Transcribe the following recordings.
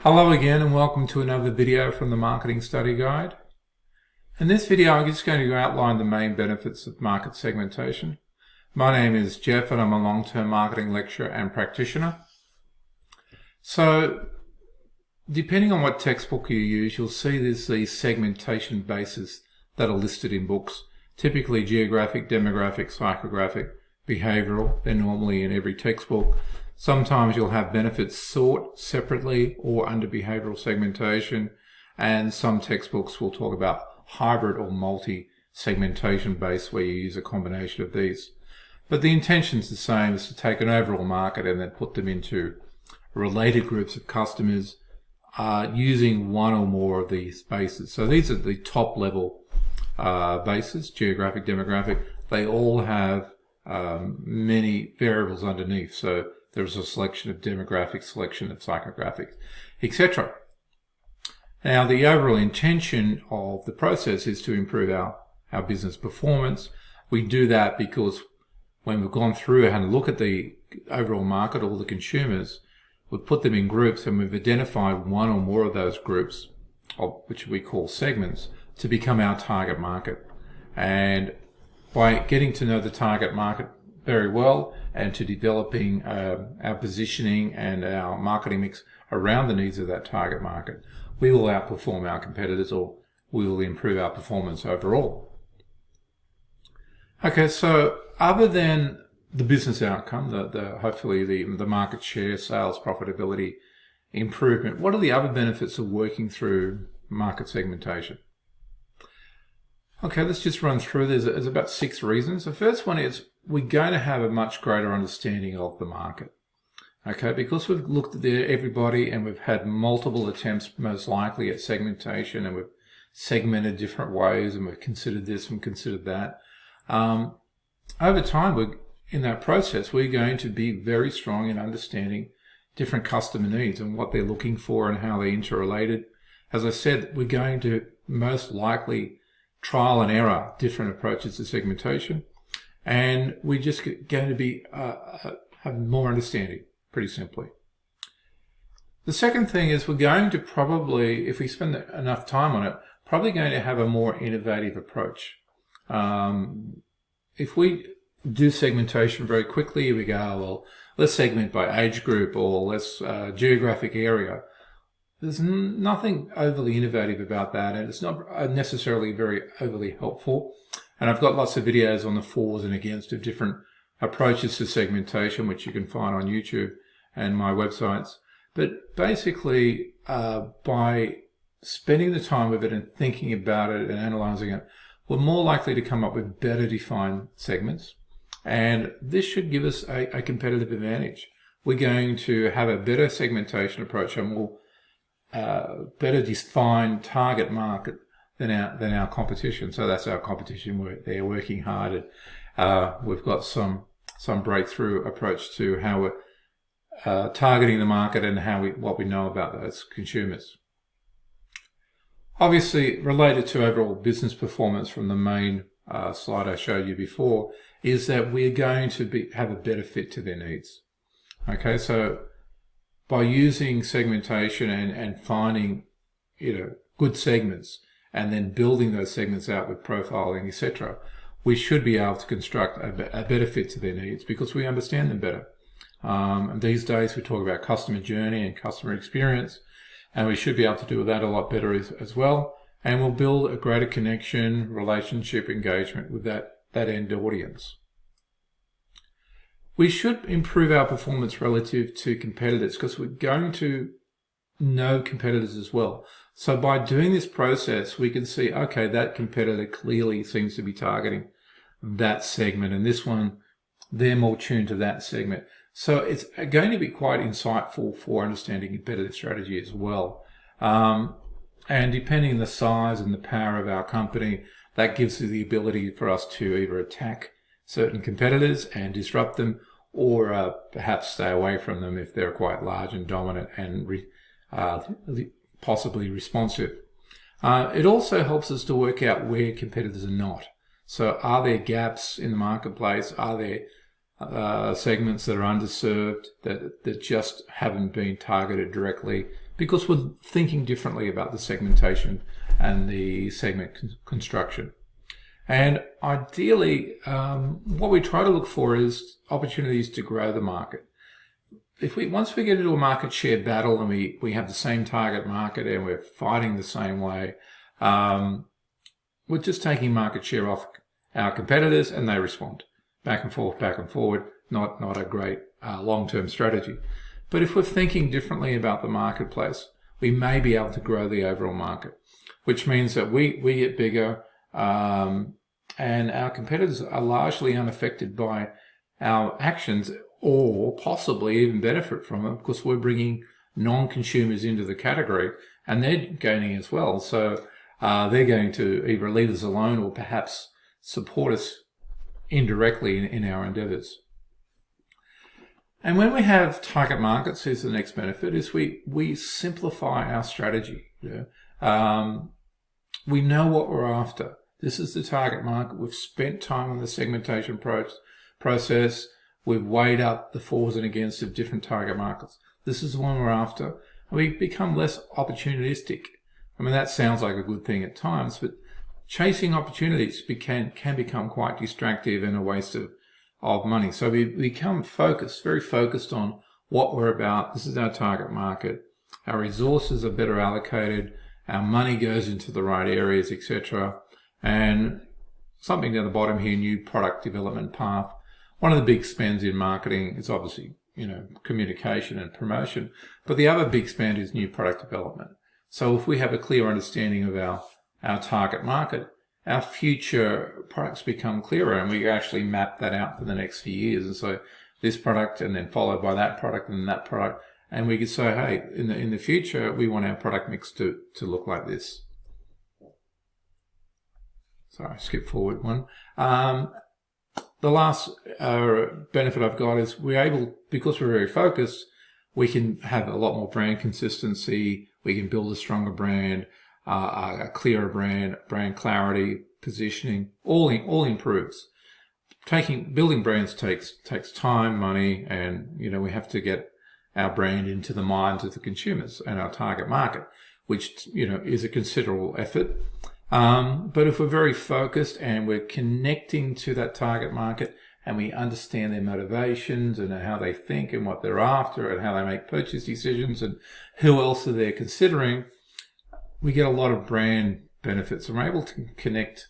Hello again and welcome to another video from the Marketing Study Guide. In this video I'm just going to outline the main benefits of market segmentation. My name is Jeff and I'm a long-term marketing lecturer and practitioner. So depending on what textbook you use, you'll see there's these segmentation bases that are listed in books, typically geographic, demographic, psychographic, behavioral. They're normally in every textbook. Sometimes you'll have benefits sought separately or under behavioral segmentation, and some textbooks will talk about hybrid or multi-segmentation base where you use a combination of these. But the intention's the same, is to take an overall market and then put them into related groups of customers using one or more of these bases. So these are the top level bases, geographic, demographic. They all have many variables underneath. So there's a selection of demographics, selection of psychographics, etc. Now, the overall intention of the process is to improve our business performance. We do that because when we've gone through and look at the overall market, all the consumers, we've put them in groups and we've identified one or more of those groups, which we call segments, to become our target market. And by getting to know the target market very well and to developing our positioning and our marketing mix around the needs of that target market, we will outperform our competitors, or we will improve our performance overall. Okay, so other than the business outcome, hopefully the market share, sales, profitability improvement, what are the other benefits of working through market segmentation? Okay, let's just run through. There's about 6 reasons. The first one is we're going to have a much greater understanding of the market. Okay, because we've looked at everybody and we've had multiple attempts, most likely, at segmentation, and we've segmented different ways and we've considered this and considered that. Over time, in that process, we're going to be very strong in understanding different customer needs and what they're looking for and how they're interrelated. As I said, we're going to most likely trial and error different approaches to segmentation, and we're just going to be have more understanding, pretty simply. The second thing is we're going to probably, if we spend enough time on it, probably going to have a more innovative approach. If we do segmentation very quickly, we go, well, let's segment by age group or let's geographic area. There's nothing overly innovative about that, and it's not necessarily very overly helpful. And I've got lots of videos on the fors and against of different approaches to segmentation, which you can find on YouTube and my websites. But basically, by spending the time with it and thinking about it and analyzing it, we're more likely to come up with better defined segments. And this should give us a competitive advantage. We're going to have a better segmentation approach and we'll better defined target market than our competition. So that's our competition. They're working hard. We've got some breakthrough approach to how we're targeting the market and what we know about those consumers. Obviously, related to overall business performance from the main slide I showed you before, is that we're going to have a better fit to their needs. Okay, so by using segmentation and finding, good segments and then building those segments out with profiling, etc., we should be able to construct a better fit to their needs because we understand them better. And these days we talk about customer journey and customer experience, and we should be able to do that a lot better as well. And we'll build a greater connection, relationship, engagement with that end audience. We should improve our performance relative to competitors because we're going to know competitors as well. So by doing this process, we can see, okay, that competitor clearly seems to be targeting that segment, and this one, they're more tuned to that segment. So it's going to be quite insightful for understanding competitive strategy as well. And depending on the size and the power of our company, that gives us the ability for us to either attack certain competitors and disrupt them, or perhaps stay away from them if they're quite large and dominant and possibly responsive. It also helps us to work out where competitors are not. So are there gaps in the marketplace? Are there segments that are underserved that just haven't been targeted directly because we're thinking differently about the segmentation and the segment construction. And ideally, what we try to look for is opportunities to grow the market. Once we get into a market share battle and we have the same target market and we're fighting the same way, we're just taking market share off our competitors and they respond back and forward. Not a great long-term strategy. But if we're thinking differently about the marketplace, we may be able to grow the overall market, which means that we get bigger, and our competitors are largely unaffected by our actions, or possibly even benefit from it because we're bringing non-consumers into the category and they're gaining as well. So they're going to either leave us alone or perhaps support us indirectly in our endeavors. And when we have target markets, here's the next benefit, is we simplify our strategy. We know what we're after. This is the target market. We've spent time on the segmentation process. We've weighed up the fors and against of different target markets. This is the one we're after. And we become less opportunistic. I mean, that sounds like a good thing at times, but chasing opportunities can become quite distractive and a waste of money. So we become very focused on what we're about. This is our target market. Our resources are better allocated. Our money goes into the right areas, etc. And something down the bottom here, new product development path. One of the big spends in marketing is obviously, communication and promotion. But the other big spend is new product development. So if we have a clear understanding of our target market, our future products become clearer and we actually map that out for the next few years. And so this product and then followed by that product and that product. And we could say, hey, in the future, we want our product mix to look like this. Sorry, skip forward one. The last benefit I've got is because we're very focused, we can have a lot more brand consistency. We can build a stronger brand, a clearer brand clarity, positioning, all improves. Building brands takes time, money, and we have to get our brand into the minds of the consumers and our target market, which is a considerable effort. But if we're very focused and we're connecting to that target market and we understand their motivations and how they think and what they're after and how they make purchase decisions and who else are they considering, we get a lot of brand benefits. And we're able to connect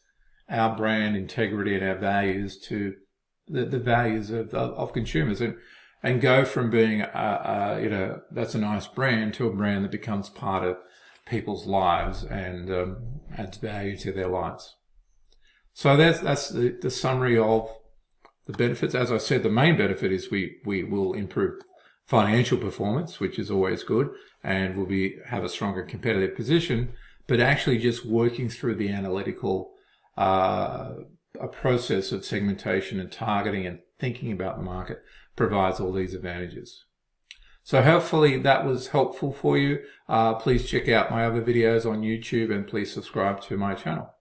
our brand integrity and our values to the values of consumers and go from being that's a nice brand to a brand that becomes part of people's lives and adds value to their lives. So that's the summary of the benefits. As I said, the main benefit is we will improve financial performance, which is always good, and we'll have a stronger competitive position. But actually just working through the analytical a process of segmentation and targeting and thinking about the market provides all these advantages. So hopefully that was helpful for you. Please check out my other videos on YouTube and please subscribe to my channel.